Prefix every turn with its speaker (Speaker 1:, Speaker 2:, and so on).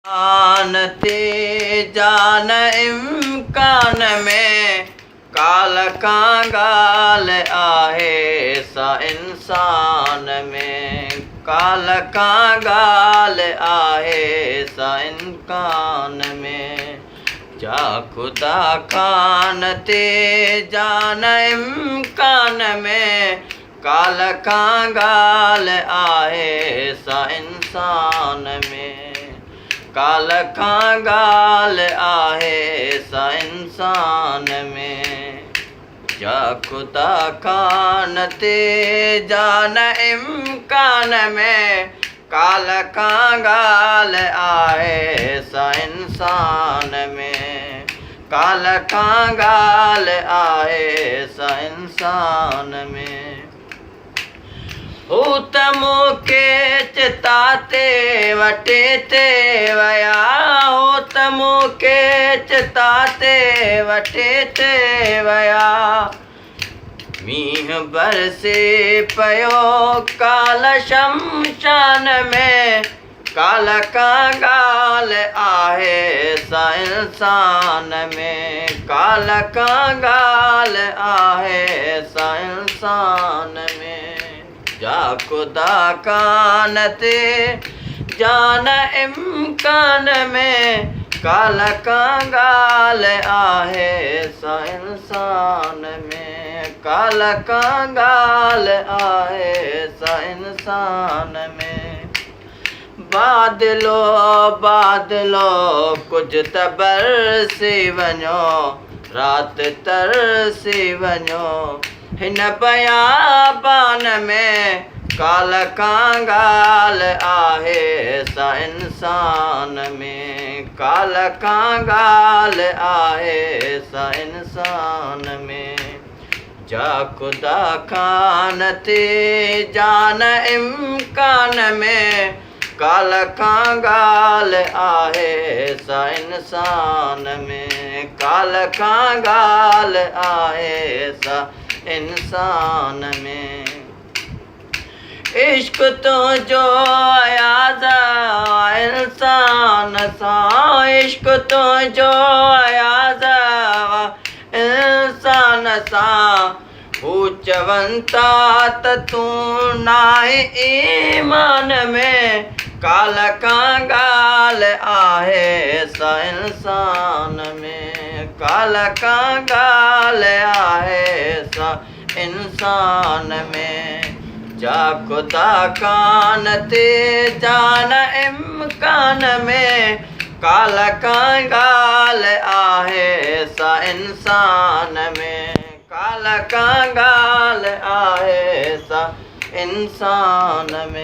Speaker 1: आन ते जान इम्कान में काल का गाल आहे सा इंसान में काल का गाल आहे सा इंसान में जा खुदा कान ते जान इम्कान में काल का गाल आहे सा इंसान में काल का गाल आहे सा इंसान में जा खुदा कान ते जान इम्कान में काल का गाल आहे सा इंसान में काल का गाल आहे सा इंसान में हू त मूंखे चिता ते वटे ते वया हो त मूंखे चिता ते वटे ते वया मींहुं बरसे पियो काल शमशान में काल का गाल आहे सा इंसान में काल का गाल आहे सा इंसान में जा खुदा कान ते जान इम्कान में काल का गाल आहे सा इंसान में काल का गाल आहे सा इंसान में बादलो बादलो कुछ त बरसी वञो राति तरसी वञो हिन बयाबान में काल का गाल आहे सा इंसान में काल का गाल आहे सा इंसान में जा खुदा कान ते जान इम्कान में काल का गाल आहे सा इंसान में काल का गाल आहे सा इंसान में इश्क तो जो अयाज इंसान सा इश्क तो जो अयाज इंसान सा हू चवनि था त तूं नाहे ईमान में काल का गाल आहे सा इंसान में काल का गाल आहे सा इंसान में जा खुदा कान ते जान इम्कान में काल का गाल आहे सा इंसान में काल का गाल आहे सा इंसान में।